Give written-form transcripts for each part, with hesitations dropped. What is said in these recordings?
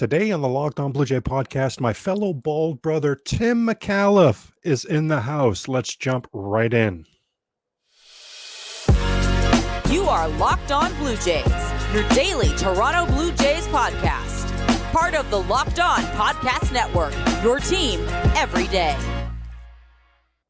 Today on the Locked On Blue Jay podcast, my fellow bald brother Tim Micallef is in the house. Let's jump right in. You are Locked On Blue Jays, your daily Toronto Blue Jays podcast. Part of the Locked On Podcast Network, your team every day.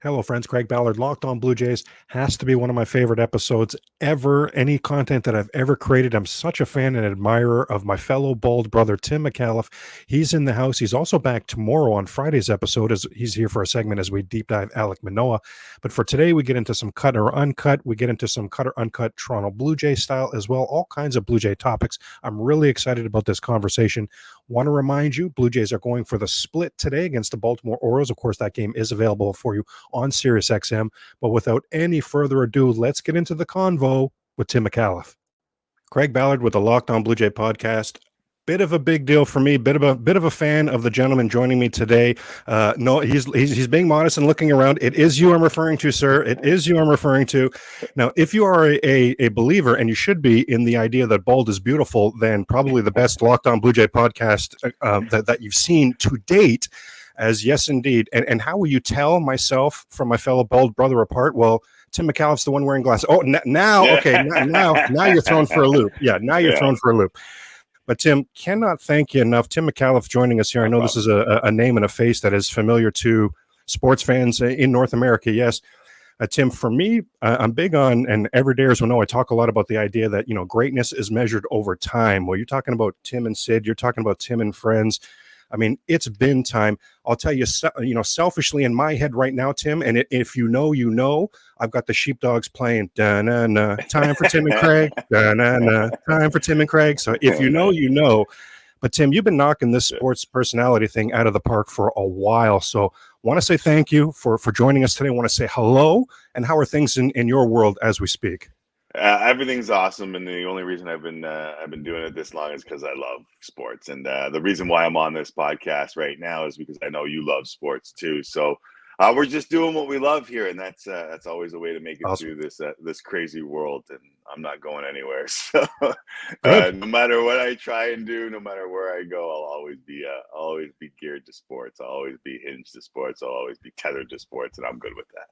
Hello, friends. Craig Ballard, Locked On Blue Jays has to be one of my favorite episodes ever. Any content that I've ever created. I'm such a fan and admirer of my fellow bald brother, Tim Micallef. He's in the house. He's also back tomorrow on Friday's episode as he's here for a segment as we deep dive Alek Manoah. But for today, we get into some cut or uncut. We get into some cut or uncut Toronto Blue Jay style as well. All kinds of Blue Jay topics. I'm really excited about this conversation. Want to remind you, Blue Jays are going for the split today against the Baltimore Orioles. Of course, that game is available for you on SiriusXM. But without any further ado, let's get into the convo with Tim Micallef. Craig Ballard with the Locked On Blue Jay podcast. Bit of a big deal for me. Bit of a fan of the gentleman joining me today. No, he's being modest and looking around. It is you I'm referring to, sir. It is you I'm referring to. Now, if you are a believer, and you should be, in the idea that bald is beautiful, then probably the best Locked On Blue Jay podcast that you've seen to date. As yes, indeed. And how will you tell myself from my fellow bald brother apart? Well, Tim Micallef's the one wearing glasses. Oh, now, okay, now you're thrown for a loop. Yeah, now you're thrown for a loop. But Tim, cannot thank you enough. Tim Micallef joining us here. I know this is a name and a face that is familiar to sports fans in North America. Yes, Tim, for me, I'm big on, and every day, as we know, I talk a lot about the idea that, greatness is measured over time. Well, you're talking about Tim and Sid. You're talking about Tim and friends. I mean, it's been time. I'll tell you, selfishly in my head right now, Tim, and if you know, I've got the sheepdogs playing, da-na-na, time for Tim and Craig, da-na-na, time for Tim and Craig. So if you know. But Tim, you've been knocking this sports personality thing out of the park for a while. So want to say thank you for joining us today. I want to say hello, and how are things in your world as we speak? Everything's awesome, and the only reason I've been doing it this long is because I love sports, and the reason why I'm on this podcast right now is because I know you love sports too. So we're just doing what we love here, and that's always a way to make it awesome. through this crazy world. And I'm not going anywhere. So no matter what I try and do, no matter where I go, I'll always be geared to sports. I'll always be hinged to sports. I'll always be tethered to sports, and I'm good with that.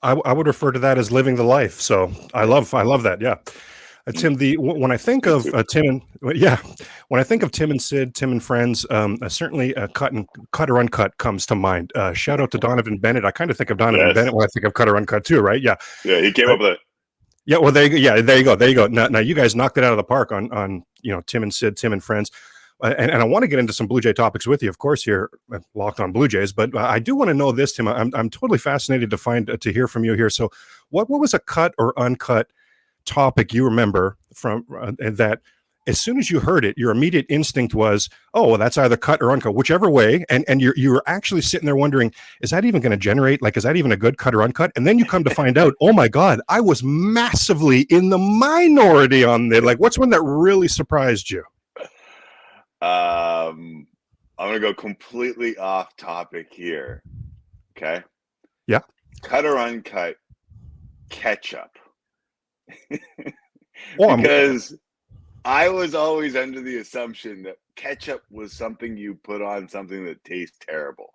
I would refer to that as living the life. So I love that. Yeah. Tim, when I think of Tim and Sid, Tim and friends, certainly cut or uncut comes to mind. Shout out to Donovan Bennett. I kind of think of Donovan Bennett when I think of cut or uncut too, right? Yeah. Yeah, he came up with it. Yeah, well, there you go. Now you guys knocked it out of the park on Tim and Sid, Tim and friends. And I want to get into some Blue Jay topics with you, of course, here at Locked On Blue Jays. But I do want to know this, Tim. I'm totally fascinated to hear from you here. So, what was a cut or uncut topic you remember from that? As soon as you heard it, your immediate instinct was, "Oh, well, that's either cut or uncut, whichever way." And you were actually sitting there wondering, "Is that even going to generate? Like, is that even a good cut or uncut?" And then you come to find out, "Oh my God, I was massively in the minority on there." Like, what's one that really surprised you? I'm going to go completely off topic here. Okay. Yeah. Cut or uncut ketchup. Because I was always under the assumption that ketchup was something you put on something that tastes terrible,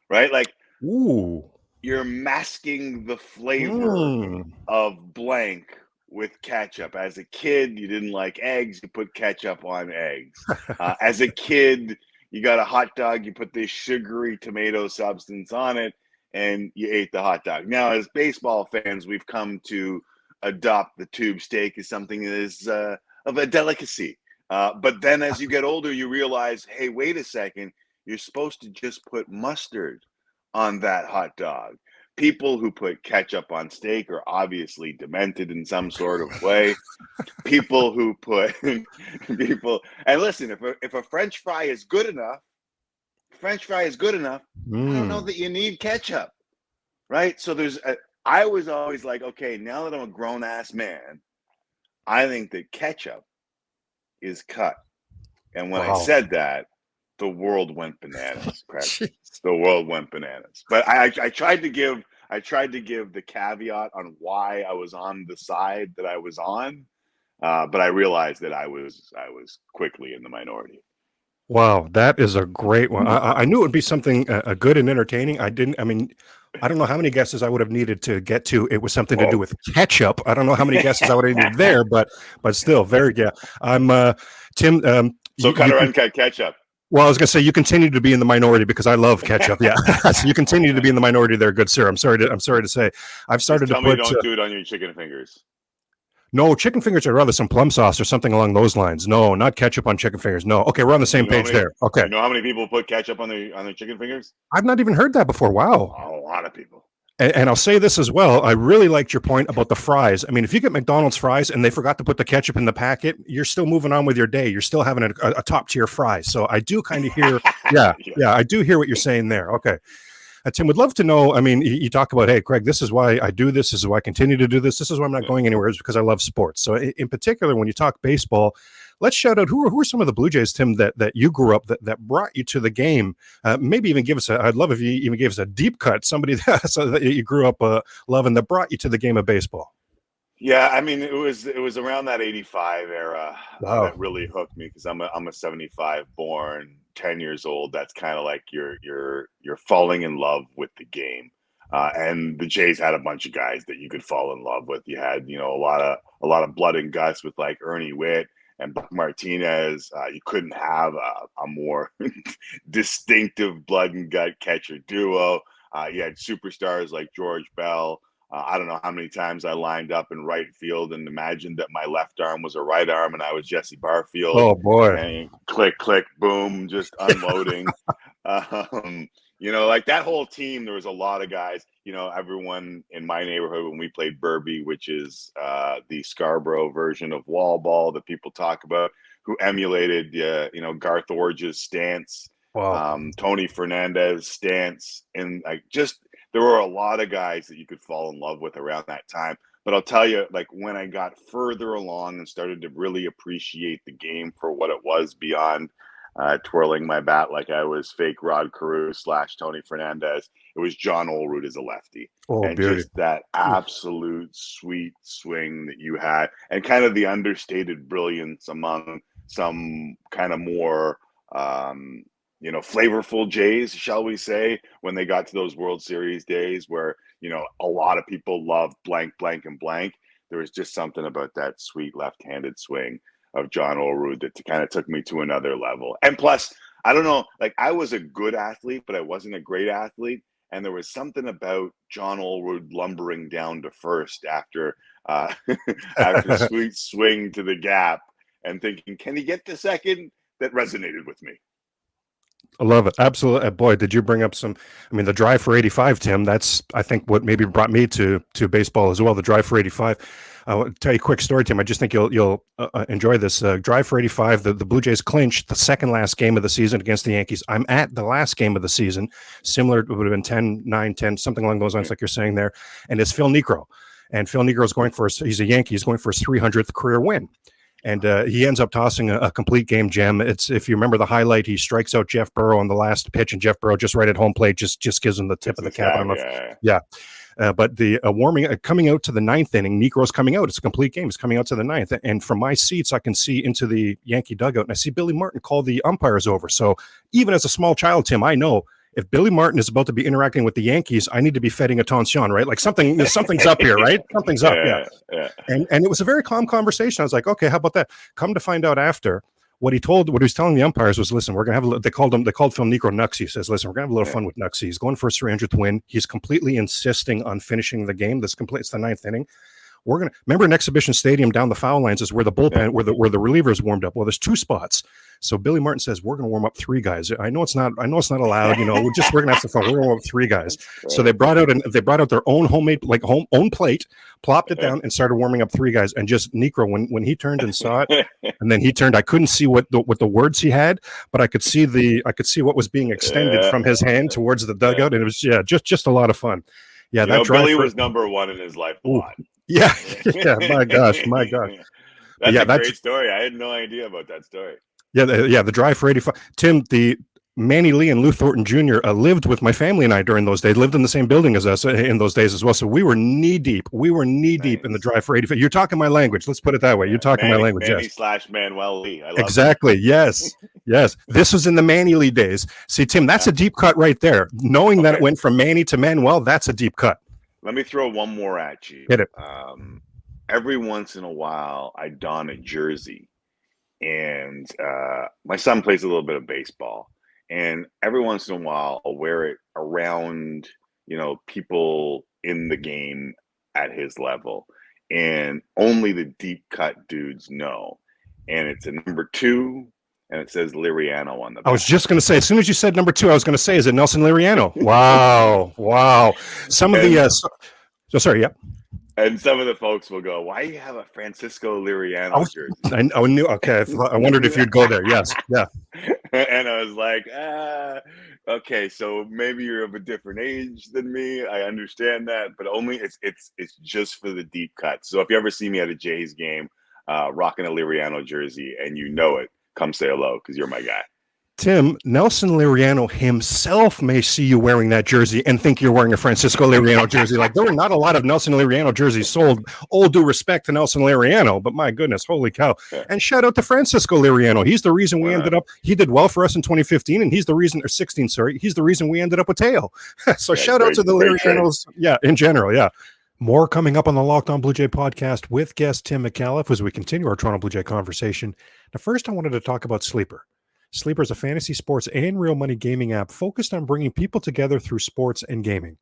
right? Like, ooh, you're masking the flavor of blank with ketchup. As a kid, you didn't like eggs, you put ketchup on eggs. As a kid, you got a hot dog, you put this sugary tomato substance on it, and you ate the hot dog. Now, as baseball fans, we've come to adopt the tube steak as something that is of a delicacy. But then as you get older, you realize, hey, wait a second, you're supposed to just put mustard on that hot dog. People who put ketchup on steak are obviously demented in some sort of way. People who put and listen, if a French fry is good enough, I don't know that you need ketchup, right? So I was always like, okay, now that I'm a grown ass man, I think that ketchup is cut. And when I said that, the world went bananas, Craig. The world went bananas. But I tried to give the caveat on why I was on the side that I was on. But I realized that I was quickly in the minority. Wow, that is a great one. I knew it would be something good and entertaining. I don't know how many guesses I would have needed to get to. It was something to do Oh. with ketchup. I don't know how many guesses I would have needed there, but still, very yeah. I'm Tim. So cut or uncut ketchup. Well, I was going to say you continue to be in the minority because I love ketchup. Yeah, so you continue to be in the minority there, good sir. I'm sorry to say. I've started Just tell to put. Me don't do it on your chicken fingers. No, chicken fingers are rather some plum sauce or something along those lines. No, not ketchup on chicken fingers. No. Okay, we're on the same page there. Okay. You know how many people put ketchup on their chicken fingers? I've not even heard that before. Wow. A lot of people. And I'll say this as well. I really liked your point about the fries. I mean, if you get McDonald's fries and they forgot to put the ketchup in the packet, you're still moving on with your day. You're still having a top tier fry. So I do kind of hear, yeah, I do hear what you're saying there. Okay. Tim, would love to know. I mean, you talk about, hey, Craig, this is why I do this. This is why I continue to do this. This is why I'm not going anywhere. It's because I love sports. So, in particular, when you talk baseball, let's shout out who are some of the Blue Jays, Tim, that you grew up that brought you to the game. Maybe even give us I'd love if you even gave us a deep cut. Somebody that you grew up loving that brought you to the game of baseball. Yeah, I mean, it was around that '85 era Wow. that really hooked me because I'm a '75 born, 10 years old. That's kind of like you're falling in love with the game. And the Jays had a bunch of guys that you could fall in love with. You had, a lot of blood and guts with like Ernie Witt and Buck Martinez. You couldn't have a more distinctive blood and gut catcher duo. You had superstars like George Bell. I don't know how many times I lined up in right field and imagined that my left arm was a right arm and I was Jesse Barfield. Oh boy! And click, click, boom, just unloading. Like that whole team. There was a lot of guys. Everyone in my neighborhood when we played Burby, which is the Scarborough version of wall ball that people talk about, who emulated, Garth Orge's stance, Wow. Tony Fernandez stance, and there were a lot of guys that you could fall in love with around that time. But I'll tell you, like when I got further along and started to really appreciate the game for what it was beyond twirling my bat like I was fake Rod Carew / Tony Fernandez, it was John Olerud as a lefty. Oh, And beauty. just that absolute sweet swing that you had, and kind of the understated brilliance among some kind of more flavorful Jays, shall we say, when they got to those World Series days where, a lot of people loved blank, blank, and blank. There was just something about that sweet left-handed swing of John Olerud that kind of took me to another level. And plus, I don't know, like I was a good athlete, but I wasn't a great athlete. And there was something about John Olerud lumbering down to first after after sweet swing to the gap and thinking, can he get to second? That resonated with me. I love it. Absolutely. Boy, did you bring up the drive for 85, Tim. That's, I think, what maybe brought me to baseball as well. The drive for 85. I'll tell you a quick story, Tim. I just think you'll enjoy this. Drive for 85. The Blue Jays clinched the second last game of the season against the Yankees. I'm at the last game of the season. Similar, it would have been 10-9-10, something along those lines, like you're saying there. And it's Phil Niekro. And Phil Niekro's going for he's a Yankee. He's going for his 300th career win. And he ends up tossing a complete game gem. It's, if you remember the highlight, he strikes out Jeff Burrow on the last pitch, and Jeff Burrow just right at home plate just gives him the tip of the cap. I don't know but the coming out to the ninth inning, Niekro's coming out. It's a complete game. It's coming out to the ninth. And from my seats, I can see into the Yankee dugout, and I see Billy Martin call the umpires over. So even as a small child, Tim, I know if Billy Martin is about to be interacting with the Yankees, I need to be fetting attention, right? Like something's up here, right? Something's up, yeah. And it was a very calm conversation. I was like, okay, how about that? Come to find out after, what he was telling the umpires was, listen, we're gonna have they called Phil Niekro Nuxie. He says, listen, we're gonna have a little fun with Nuxie. He's going for his 300th win. He's completely insisting on finishing the game. It's the ninth inning. We're gonna remember in Exhibition Stadium down the foul lines is where the bullpen, where the relievers warmed up. Well, there's two spots. So Billy Martin says, we're gonna warm up three guys. I know it's not allowed, we're gonna have some fun. We're gonna warm up three guys. So they brought out their own homemade, own plate, plopped it down, and started warming up three guys. And just Niekro, when he turned and saw it, and then he turned, I couldn't see what the words he had, but I could see what was being extended from his hand towards the dugout, and it was just a lot of fun. Yeah, Billy was number one in his life a lot. Yeah, my gosh. That's a great story. I had no idea about that story. Yeah, the drive for 85. Tim, Manny Lee and Lou Thornton Jr. Lived with my family and I during those days, lived in the same building as us in those days as well. So we were knee deep. We were knee deep in the drive for 85. You're talking my language. Let's put it that way. You're talking my language. Manny Yes. / Manuel Lee. I love Exactly. Yes. Yes. This was in the Manny Lee days. See, Tim, that's a deep cut right there. Knowing that it went from Manny to Manuel, that's a deep cut. Let me throw one more at you. Hit it. Every once in a while, I don a jersey, and my son plays a little bit of baseball, and every once in a while, I'll wear it around, people in the game at his level, and only the deep cut dudes know. And it's a number 2, and it says Liriano on the back. I was just going to say, as soon as you said number 2, I was going to say, is it Nelson Liriano? Wow. Some of the sorry, yeah. And some of the folks will go, "Why do you have a Francisco Liriano jersey?" I knew. Okay, I wondered if you'd go there. Yes, yeah. And I was like, okay, so maybe you're of a different age than me. I understand that, but only it's just for the deep cut. So if you ever see me at a Jays game, rocking a Liriano jersey, and come say hello because you're my guy. Tim, Nelson Liriano himself may see you wearing that jersey and think you're wearing a Francisco Liriano jersey. Like, there were not a lot of Nelson Liriano jerseys sold. All due respect to Nelson Liriano, but my goodness, holy cow. Yeah. And shout out to Francisco Liriano. He's the reason we ended up, he did well for us in 2015, and he's the reason, or 16, sorry, he's the reason we ended up with Teo. So shout out to the Lirianos, in general, yeah. More coming up on the Locked On Blue Jay podcast with guest Tim Micallef as we continue our Toronto Blue Jay conversation. Now, first, I wanted to talk about Sleeper. Sleeper is a fantasy sports and real money gaming app focused on bringing people together through sports and gaming.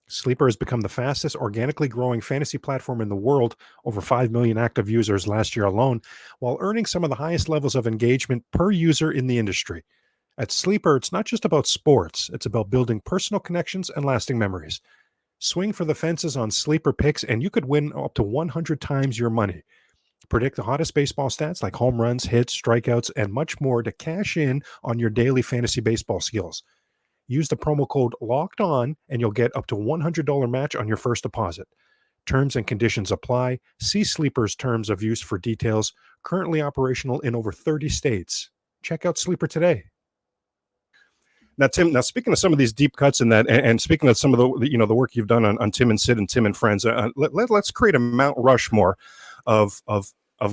Sleeper has become the fastest organically growing fantasy platform in the world, over 5 million active users last year alone, while earning some of the highest levels of engagement per user in the industry. At Sleeper, it's not just about sports, it's about building personal connections and lasting memories. Swing for the fences on Sleeper picks, and you could win up to 100 times your money. Predict the hottest baseball stats like home runs, hits, strikeouts, and much more to cash in on your daily fantasy baseball skills. Use the promo code Locked On, and you'll get up to $100 match on your first deposit. Terms and conditions apply. See Sleeper's terms of use for details. Currently operational in over 30 states. Check out Sleeper today. Now, Tim, speaking of some of these deep cuts and speaking of some of the the work you've done on Tim and Sid and Tim and Friends, let's create a Mount Rushmore of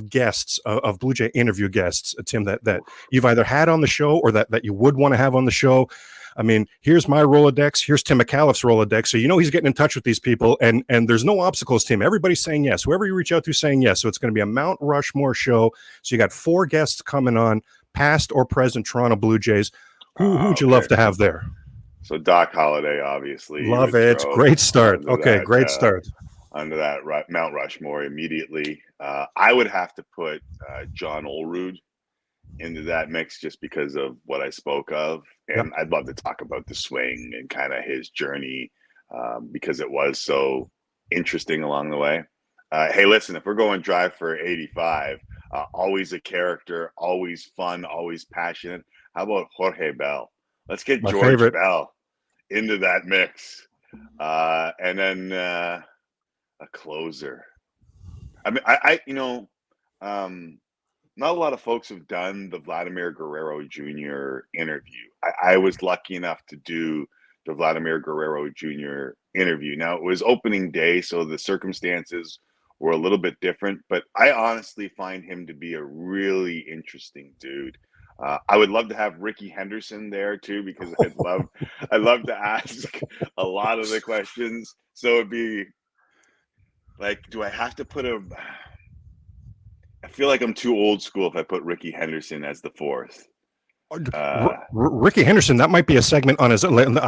guests, of Blue Jay interview guests, Tim, that you've either had on the show or that you would want to have on the show. I mean, here's my Rolodex. Here's Tim Micallef's Rolodex. So he's getting in touch with these people, and there's no obstacles, Tim. Everybody's saying yes. Whoever you reach out to saying yes. So it's going to be a Mount Rushmore show. So you got 4 guests coming on, past or present Toronto Blue Jays. Who would you love to have there? So Doc Holliday, obviously. Love it. Great start. Okay, great start. Under that Mount Rushmore immediately. I would have to put John Olerud into that mix just because of what I spoke of. And I'd love to talk about the swing and kind of his journey because it was so interesting along the way. Hey, listen, if we're going drive for 85, always a character, always fun, always passionate. How about Jorge Bell? Let's get George Bell into that mix. And then a closer. I mean, not a lot of folks have done the Vladimir Guerrero Jr. interview. I was lucky enough to do the Vladimir Guerrero Jr. interview. Now, it was opening day, so the circumstances were a little bit different, but I honestly find him to be a really interesting dude. I would love to have Ricky Henderson there too, because I'd love to ask a lot of the questions. So it'd be like, do I have to put I feel like I'm too old school if I put Ricky Henderson as the 4th. Ricky Henderson, that might be a segment on his. I don't.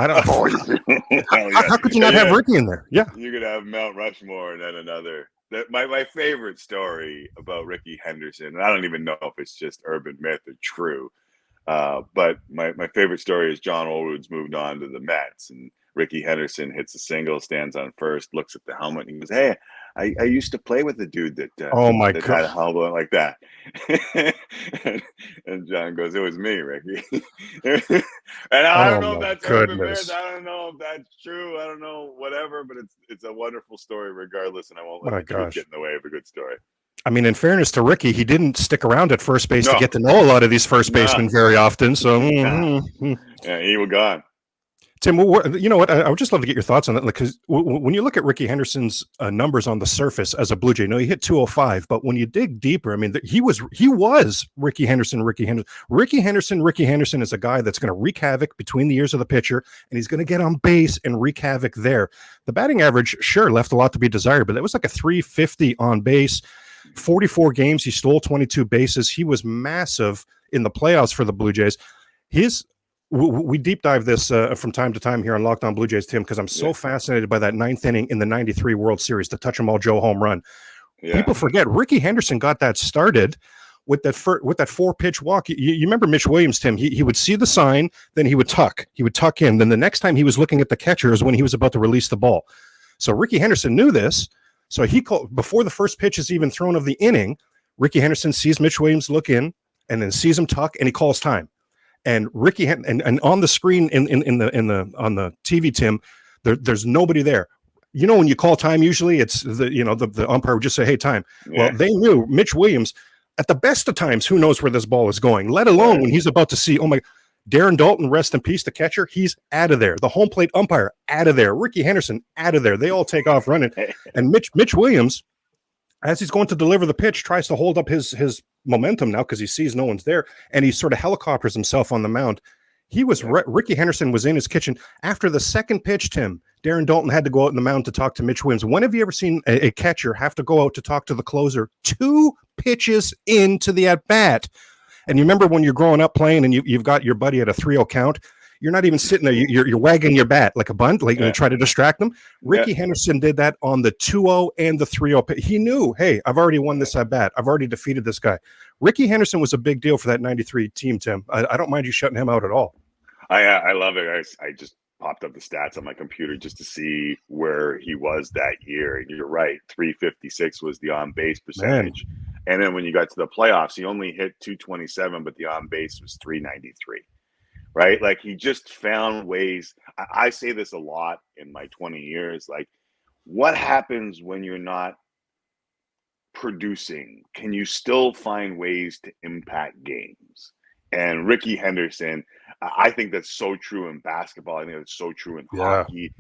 How could you not have Ricky in there? Yeah, you could have Mount Rushmore and then another. My favorite story about Ricky Henderson, and I don't even know if it's just urban myth or true, but my favorite story is John Olerud's moved on to the Mets, and Ricky Henderson hits a single, stands on first, looks at the helmet, and he goes, "Hey, I used to play with the dude that that had a helmet like that." and John goes, "It was me, Ricky." And I don't know if that's urban myth. I don't know if that's true. I don't know, whatever. But it's a wonderful story, regardless, and I won't let it get in the way of a good story. I mean, in fairness to Ricky, he didn't stick around at first base to get to know a lot of these first basemen very often. So Yeah, he was gone. Tim, you know what? I would just love to get your thoughts on that, because when you look at Ricky Henderson's numbers on the surface as a Blue Jay, no, he hit 205, but when you dig deeper, I mean, he was Ricky Henderson. Ricky Henderson is a guy that's going to wreak havoc between the ears of the pitcher, and he's going to get on base and wreak havoc there. The batting average, sure, left a lot to be desired, but that was like a 350 on base. 44 games, he stole 22 bases. He was massive in the playoffs for the Blue Jays. We deep dive this from time to time here on Locked On Blue Jays, Tim, because I'm so fascinated by that ninth inning in the '93 World Series, the touch 'em all Joe home run. Yeah. People forget Ricky Henderson got that started with that 4-pitch walk. You remember Mitch Williams, Tim? He would see the sign, then he would tuck in. Then the next time he was looking at the catcher is when he was about to release the ball. So Ricky Henderson knew this. So he called before the first pitch is even thrown of the inning. Ricky Henderson sees Mitch Williams look in, and then sees him tuck, and he calls time. And Ricky and on the screen on the TV, Tim, there's nobody there. You know, when you call time, usually it's the umpire would just say, "Hey, time." Yeah. Well, they knew Mitch Williams at the best of times. Who knows where this ball is going? Let alone when he's about to see. Oh my, Darren Dalton, rest in peace, the catcher. He's out of there. The home plate umpire out of there. Ricky Henderson out of there. They all take off running, and Mitch Williams, as he's going to deliver the pitch, tries to hold up his momentum now because he sees no one's there, and he sort of helicopters himself on the mound. Ricky Henderson was in his kitchen after the second pitch. Tim, Darren Dalton had to go out in the mound to talk to Mitch Williams. When have you ever seen a catcher have to go out to talk to the closer 2 pitches into the at bat? And you remember when you're growing up playing and you've got your buddy at a 3-0 count, you're not even sitting there. You're wagging your bat like a bunt, like you try to distract them. Ricky Henderson did that on the 2-0 and the 3-0. He knew, hey, I've already won this at bat. I've already defeated this guy. Ricky Henderson was a big deal for that 93 team, Tim. I don't mind you shutting him out at all. I love it. I just popped up the stats on my computer just to see where he was that year. And you're right, 356 was the on-base percentage. Man. And then when you got to the playoffs, he only hit 227, but the on-base was 393. Right? Like, he just found ways. I say this a lot in my 20 years. Like, what happens when you're not producing? Can you still find ways to impact games? And Ricky Henderson, I think that's so true in basketball. I think that's so true in hockey.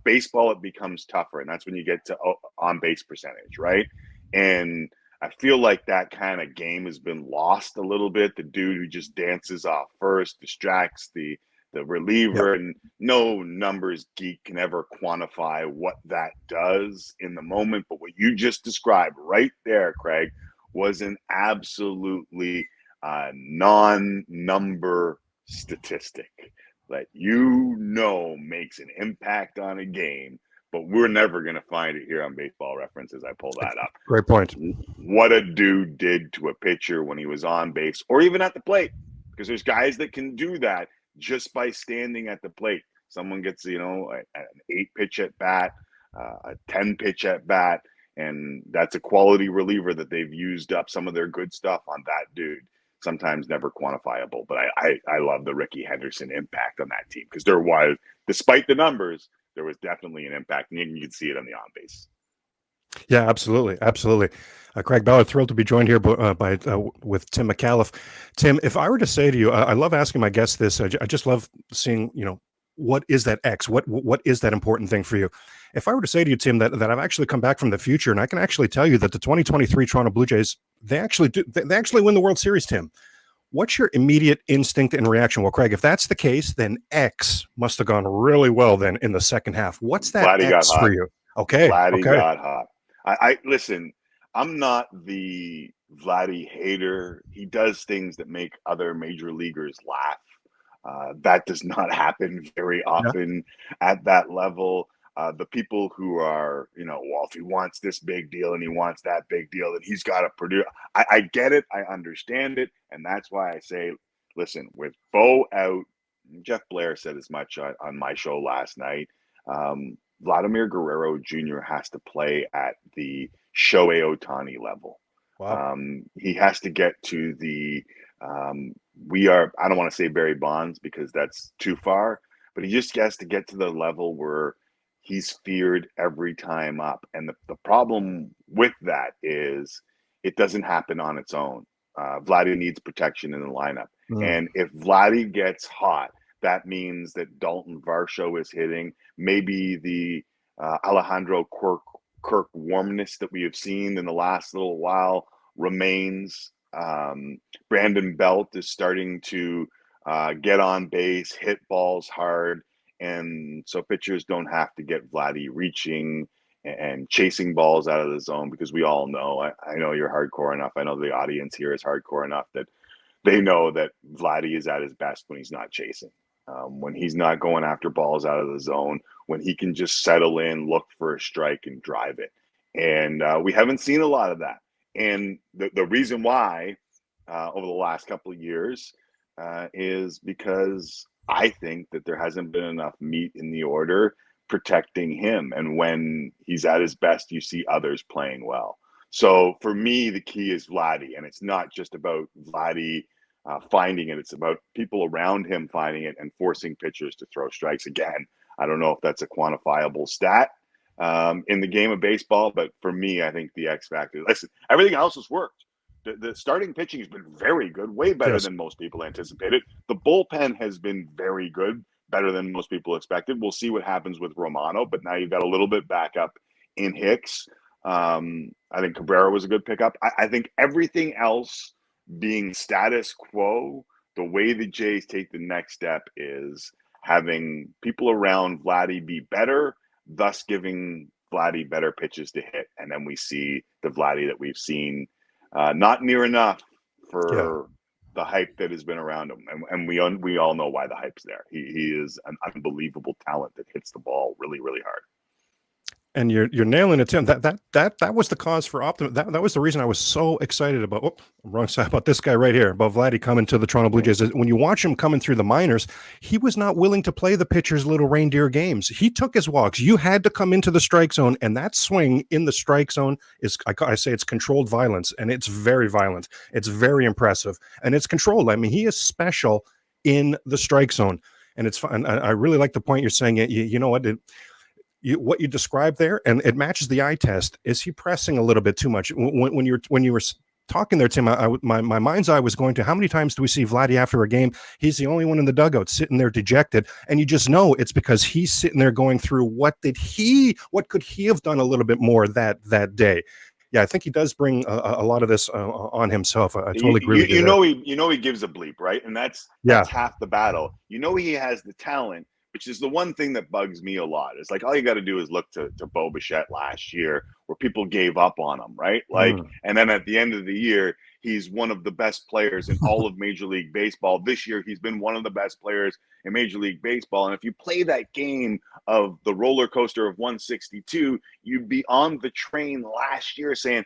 Baseball, it becomes tougher, and that's when you get to on-base percentage, right? And I feel like that kind of game has been lost a little bit. The dude who just dances off first, distracts the reliever, and no numbers geek can ever quantify what that does in the moment. But what you just described right there, Craig, was an absolutely non-number statistic that makes an impact on a game. But we're never going to find it here on Baseball Reference as I pull that up. Great point. What a dude did to a pitcher when he was on base or even at the plate, because there's guys that can do that just by standing at the plate. Someone gets, an 8-pitch at bat, a 10-pitch at bat, and that's a quality reliever that they've used up some of their good stuff on that dude. Sometimes never quantifiable. But I love the Ricky Henderson impact on that team, because there was, despite the numbers, there was definitely an impact, and you can see it on the on-base. Yeah, absolutely. Craig Ballard, thrilled to be joined here with Tim Micallef. Tim, if I were to say to you, I love asking my guests this. I just love seeing, what is that X? What is that important thing for you? If I were to say to you, Tim, that I've actually come back from the future, and I can actually tell you that the 2023 Toronto Blue Jays, they actually win the World Series, Tim. What's your immediate instinct and reaction? Well, Craig, if that's the case, then X must have gone really well then in the second half. What's that Vladdy X for you? Okay. Vladdy got hot. I listen, I'm not the Vladdy hater. He does things that make other major leaguers laugh. That does not happen very often at that level. The people who are, well, if he wants this big deal and he wants that big deal, then he's got to produce. I get it. I understand it. And that's why I say, listen, with Bo out, Jeff Blair said as much on my show last night. Vladimir Guerrero Jr. has to play at the Shohei Ohtani level. Wow. He has to get to the I don't want to say Barry Bonds because that's too far, but he just has to get to the level where he's feared every time up. And the problem with that is it doesn't happen on its own. Vladdy needs protection in the lineup. And if Vladdy gets hot, that means that Dalton Varsho is hitting. Maybe the Alejandro Kirk warmness that we have seen in the last little while remains. Brandon Belt is starting to get on base, hit balls hard, and so pitchers don't have to get Vladdy reaching and chasing balls out of the zone, because we all know, I know you're hardcore enough, I know the audience here is hardcore enough that they know that Vladdy is at his best when he's not chasing, when he's not going after balls out of the zone, when he can just settle in, look for a strike, and drive it. And we haven't seen a lot of that. And the reason why over the last couple of years is because I think that there hasn't been enough meat in the order protecting him. And when he's at his best, you see others playing well. So for me, the key is Vladdy, and it's not just about Vladdy finding it. It's about people around him finding it and forcing pitchers to throw strikes. Again, I don't know if that's a quantifiable stat in the game of baseball, but for me, I think the X factor. Listen, everything else has worked. The starting pitching has been very good, way better than most people anticipated. The bullpen has been very good, better than most people expected. We'll see what happens with Romano, but now you've got a little bit back up in Hicks. I think Cabrera was a good pickup. I think everything else being status quo, the way the Jays take the next step is having people around Vladdy be better, thus giving Vladdy better pitches to hit. And then we see the Vladdy that we've seen, not near enough for the hype that has been around him. And we all know why the hype's there. He is an unbelievable talent that hits the ball really, really hard. And you're nailing it, Tim. That was the cause for optimism. That was the reason I was so excited about. Wrong side, about this guy right here, about Vladdy coming to the Toronto Blue Jays. When you watch him coming through the minors, he was not willing to play the pitcher's little reindeer games. He took his walks. You had to come into the strike zone, and that swing in the strike zone is, I say, it's controlled violence, and it's very violent. It's very impressive, and it's controlled. I mean, he is special in the strike zone, and it's fun. I really like the point you're saying. You know what? What you described there, and it matches the eye test. Is he pressing a little bit too much? When you were talking there, Tim, my mind's eye was going to, how many times do we see Vladdy after a game? He's the only one in the dugout sitting there dejected, and you just know it's because he's sitting there going through what could he have done a little bit more that day. Yeah, I think he does bring a lot of this on himself. I totally agree with you. You know he gives a bleep, right? And that's half the battle. You know he has the talent, which is the one thing that bugs me a lot. It's like all you got to do is look to Bo Bichette last year, where people gave up on him, right? Like, and then at the end of the year, he's one of the best players in all of Major League Baseball. This year, he's been one of the best players in Major League Baseball. And if you play that game of the roller coaster of 162, you'd be on the train last year saying,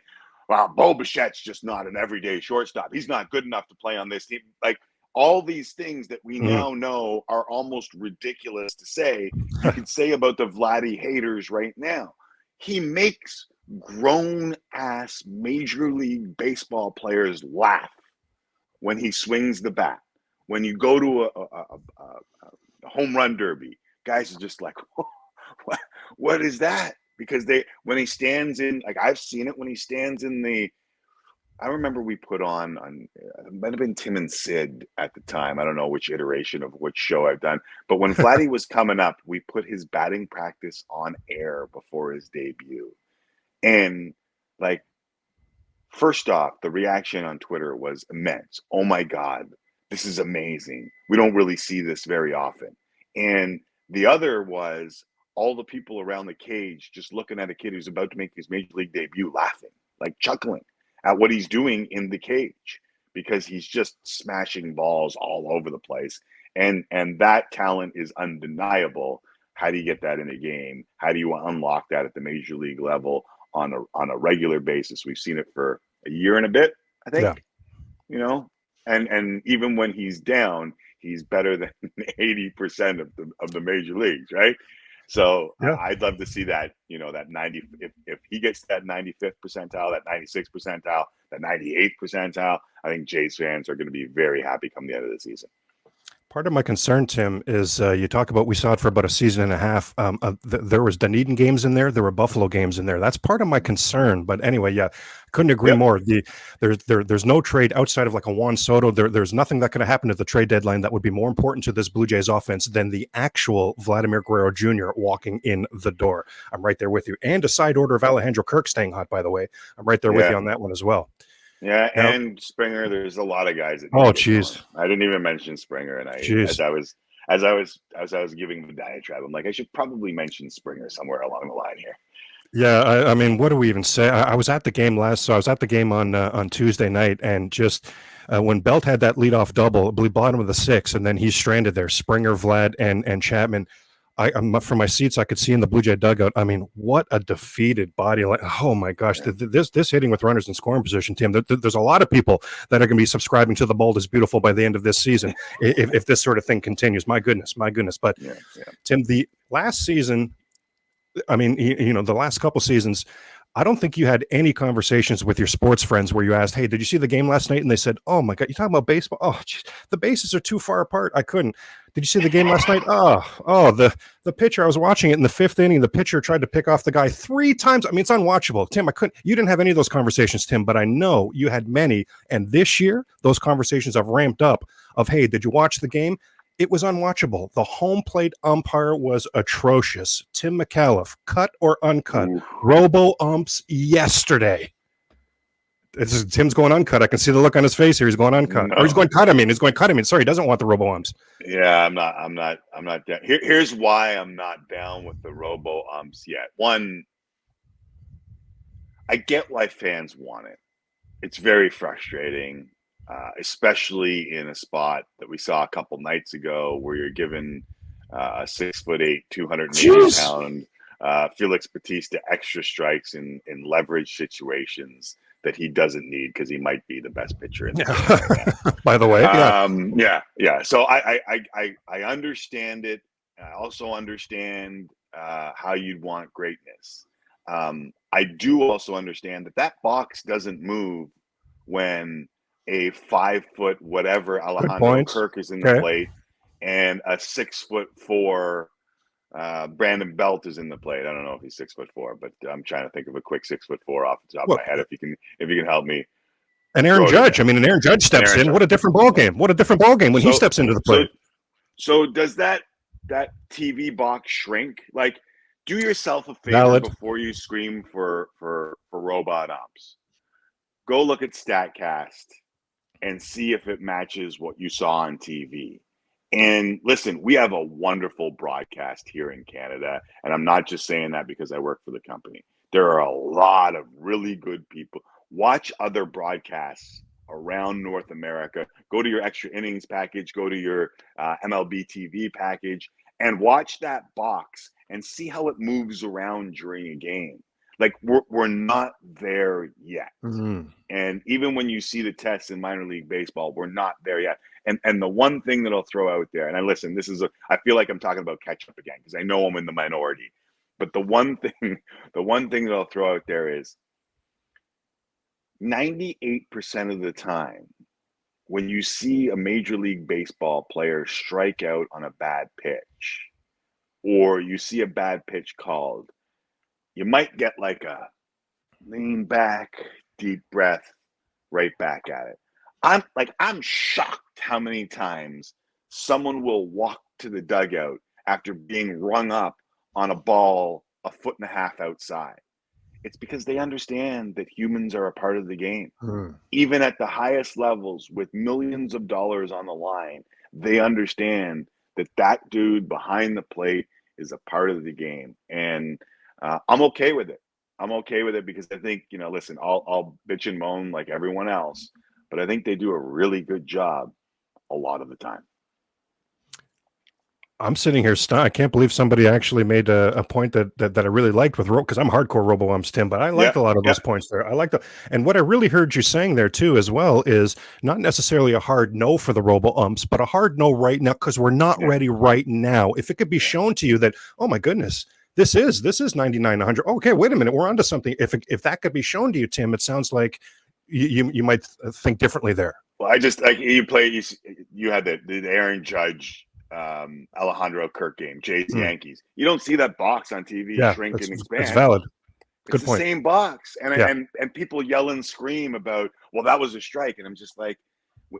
"Well, Bo Bichette's just not an everyday shortstop. He's not good enough to play on this team." Like, all these things that we now know are almost ridiculous to say, you can say about the Vladdy haters right now. He makes grown-ass Major League Baseball players laugh when he swings the bat. When you go to a home run derby, guys are just like, what is that? Because when he stands in, like, I've seen it when he stands in the, I remember we put on it might have been Tim and Sid at the time. I don't know which iteration of which show I've done. But when Vladdy was coming up, we put his batting practice on air before his debut. And, like, first off, the reaction on Twitter was immense. Oh, my God, this is amazing. We don't really see this very often. And the other was all the people around the cage just looking at a kid who's about to make his Major League debut laughing, like chuckling at what he's doing in the cage, because he's just smashing balls all over the place. And that talent is undeniable. How do you get that in a game? How do you unlock that at the Major League level on a regular basis? We've seen it for a year and a bit, I think. You know, and even when he's down, he's better than 80% of the major leagues, right? So I'd love to see that, you know, that 90, if he gets that 95th percentile, that 96th percentile, that 98th percentile, I think Jays fans are going to be very happy come the end of the season. Part of my concern, Tim, is you talk about we saw it for about a season and a half. There was Dunedin games in there. There were Buffalo games in there. That's part of my concern. But anyway, yeah, couldn't agree Yep. more. There's no trade outside of like a Juan Soto. There's nothing that could have happened at the trade deadline that would be more important to this Blue Jays offense than the actual Vladimir Guerrero Jr. walking in the door. I'm right there with you. And a side order of Alejandro Kirk staying hot, by the way. I'm right there with Yeah. you on that one as well. Yeah, Now, and Springer. There's a lot of guys that. oh, geez. I didn't even mention Springer, and Jeez. as I was giving the diatribe, I'm like, I should probably mention Springer somewhere along the line here. Yeah, I mean, what do we even say? I was at the game so I was at the game on Tuesday night, and just when Belt had that leadoff double, I believe bottom of the sixth, and then he's stranded there, Springer, Vlad, and Chapman. From my seats, I could see in the Blue Jay dugout. I mean, what a defeated body! Oh my gosh, this hitting with runners in scoring position, Tim. There's a lot of people that are going to be subscribing to the Bold is Beautiful by the end of this season if this sort of thing continues. My goodness. But Tim, the last season, I mean, the last couple seasons, I don't think you had any conversations with your sports friends where you asked, hey, did you see the game last night? And they said, oh my God, you talking about baseball? Oh, geez, the bases are too far apart. I couldn't. Did you see the game last night? The pitcher, I was watching it in the fifth inning. The pitcher tried to pick off the guy 3 times. I mean, it's unwatchable. Tim, you didn't have any of those conversations, Tim, but I know you had many. And this year, those conversations have ramped up of, hey, did you watch the game? It was unwatchable. The home plate umpire was atrocious. Tim Micallef, cut or uncut. Ooh. Robo Umps yesterday. Tim's going uncut. I can see the look on his face here. He's going uncut. No. Or he's going cut. He's going cut. Sorry, he doesn't want the Robo Umps. Yeah, I'm not down. Here's why I'm not down with the Robo Umps yet. One, I get why fans want it. It's very frustrating. Especially in a spot that we saw a couple nights ago where you're given a 6'8", 280-pound Felix Bautista extra strikes in leverage situations that he doesn't need because he might be the best pitcher in the game right now. By the way, yeah. So I understand it. I also understand how you'd want greatness. I do also understand that box doesn't move when a 5-foot whatever Alejandro Kirk is in the plate, and a 6'4" Brandon Belt is in the plate. I don't know if he's 6'4", but I'm trying to think of a quick 6'4" off the top of my head. If you can help me. And Aaron Judge. An Aaron Judge steps in. What a different ball game. What a different ball game when he steps into the plate. So does that TV box shrink? Like, do yourself a favor before you scream for robot ops. Go look at StatCast and see if it matches what you saw on TV. And listen, we have a wonderful broadcast here in Canada, and I'm not just saying that because I work for the company. There are a lot of really good people. Watch other broadcasts around North America. Go to your extra innings package, go to your MLB TV package, and watch that box and see how it moves around during a game. Like, we're not there yet. Mm-hmm. And even when you see the tests in minor league baseball, we're not there yet. And the one thing that I'll throw out there, and I feel like I'm talking about Ketchup again because I know I'm in the minority. But the one thing that I'll throw out there is 98% of the time when you see a Major League Baseball player strike out on a bad pitch, or you see a bad pitch called, you might get like a lean back, deep breath, right back at it. I'm shocked how many times someone will walk to the dugout after being rung up on a ball 1.5 feet outside. It's because they understand that humans are a part of the game. Even at the highest levels with millions of dollars on the line, they understand that dude behind the plate is a part of the game. And I'm okay with it. I'm okay with it because I think, listen, I'll bitch and moan like everyone else, but I think they do a really good job a lot of the time. I'm sitting here stunned. I can't believe somebody actually made a point that I really liked with because I'm hardcore Robo Umps, Tim, but I liked a lot of those points there. I liked and what I really heard you saying there too, as well, is not necessarily a hard no for the Robo Umps, but a hard no right now because we're not ready right now. If it could be shown to you that, oh my goodness, this is 99, 100. Okay, wait a minute, we're onto something. If that could be shown to you, Tim, it sounds like you might think differently there. Well, I just like you had the Aaron Judge, Alejandro Kirk game, Jays Yankees. You don't see that box on TV shrink and expand. That's valid. It's Good point. The same box, and Yeah. and people yell and scream about, well, that was a strike, and I'm just like,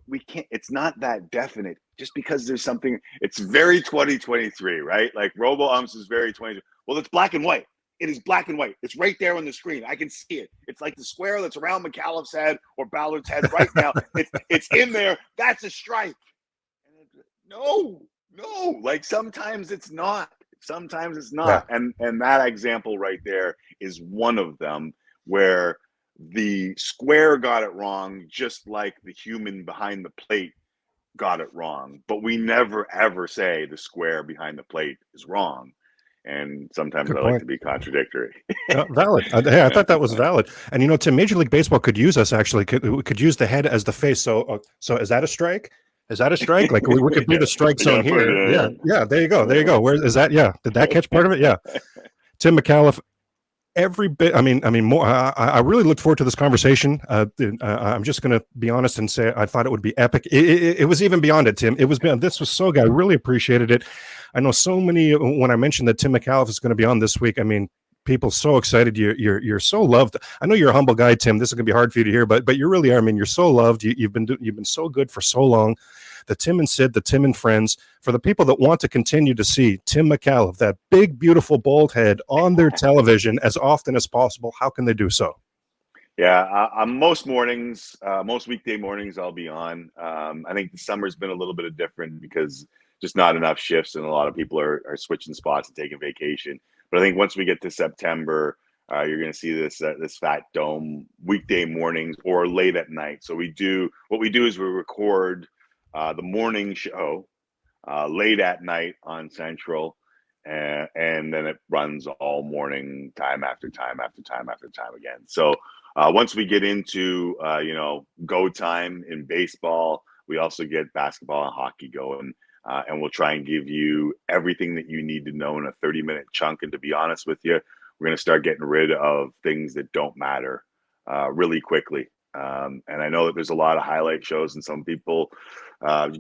we can't. It's not that definite. Just because there's something, it's very 2023, right? Like Robo Umps is very 20. Well, it's black and white. It is black and white. It's right there on the screen. I can see it. It's like the square that's around Micallef's head or Ballard's head right now. It's in there. That's a strike. No. Like sometimes it's not. Sometimes it's not. Yeah. And that example right there is one of them where the square got it wrong, just like the human behind the plate got it wrong. But we never ever say the square behind the plate is wrong. And sometimes I like to be contradictory. Valid. Hey, I thought that was valid. And Tim, Major League Baseball could use us actually. Could use the head as the face. So is that a strike? Is that a strike? Like we could be the strike zone here. Yeah. There you go. Where is that? Yeah. Did that catch part of it? Yeah. Tim Micallef. Every bit. I mean, more. I really looked forward to this conversation. I'm just going to be honest and say I thought it would be epic. It was even beyond it, Tim. This was so good. I really appreciated it. I know so many. When I mentioned that Tim Micallef is going to be on this week, I mean, people so excited. You're so loved. I know you're a humble guy, Tim. This is going to be hard for you to hear, but you really are. I mean, you're so loved. You've been so good for so long. The Tim and Sid, the Tim and Friends, for the people that want to continue to see Tim Micallef, that big, beautiful, bald head on their television as often as possible, how can they do so? Yeah, most mornings, most weekday mornings, I'll be on. I think the summer's been a little bit different because just not enough shifts, and a lot of people are switching spots and taking vacation. But I think once we get to September, you're going to see this Fat Dome weekday mornings or late at night. So what we do is we record the morning show late at night on Central, and then it runs all morning, time after time after time after time again. So once we get into go time in baseball, we also get basketball and hockey going, and we'll try and give you everything that you need to know in a 30-minute chunk. And to be honest with you, we're going to start getting rid of things that don't matter really quickly. And I know that there's a lot of highlight shows, and some people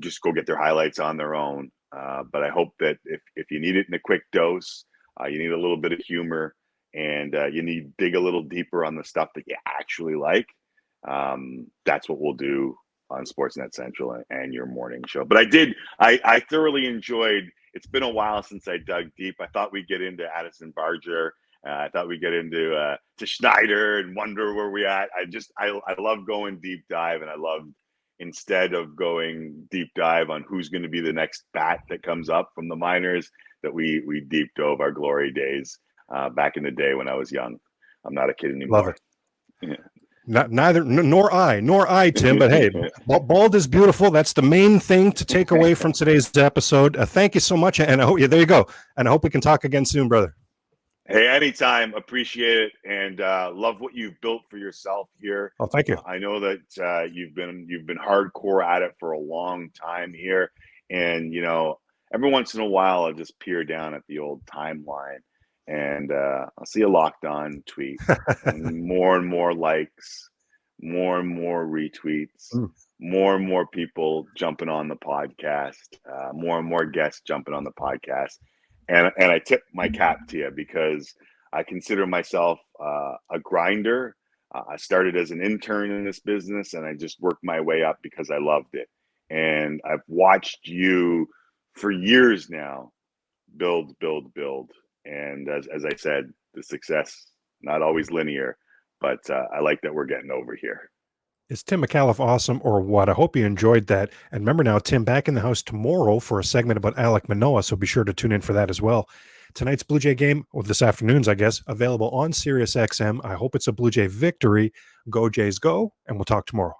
just go get their highlights on their own. But I hope that if you need it in a quick dose, you need a little bit of humor, and you need to dig a little deeper on the stuff that you actually like, that's what we'll do on Sportsnet Central and your morning show. But I thoroughly enjoyed. It's been a while since I dug deep. I thought we'd get into Addison Barger. I thought we'd get into to Schneider and wonder where we at. I love going deep dive, and I love, instead of going deep dive on who's going to be the next bat that comes up from the minors, that we deep dove our glory days back in the day when I was young. I'm not a kid anymore. Love it. Yeah. Nor I, Tim. But hey, bald is beautiful. That's the main thing to take away from today's episode. Thank you so much, and I hope there you go. And I hope we can talk again soon, brother. Hey, anytime. Appreciate it, and love what you've built for yourself here. Oh, thank you. I know that you've been hardcore at it for a long time here, and every once in a while I just peer down at the old timeline, and I'll see a Locked On tweet, and more likes, more and more retweets, more and more people jumping on the podcast, more and more guests jumping on the podcast. And I tip my cap to you because I consider myself a grinder. I started as an intern in this business, and I just worked my way up because I loved it. And I've watched you for years now build. And as I said, the success, not always linear, but I like that we're getting over here. Is Tim Micallef awesome or what? I hope you enjoyed that. And remember now, Tim, back in the house tomorrow for a segment about Alek Manoah, so be sure to tune in for that as well. Tonight's Blue Jay game, or this afternoon's, I guess, available on Sirius XM. I hope it's a Blue Jay victory. Go Jays, go, and we'll talk tomorrow.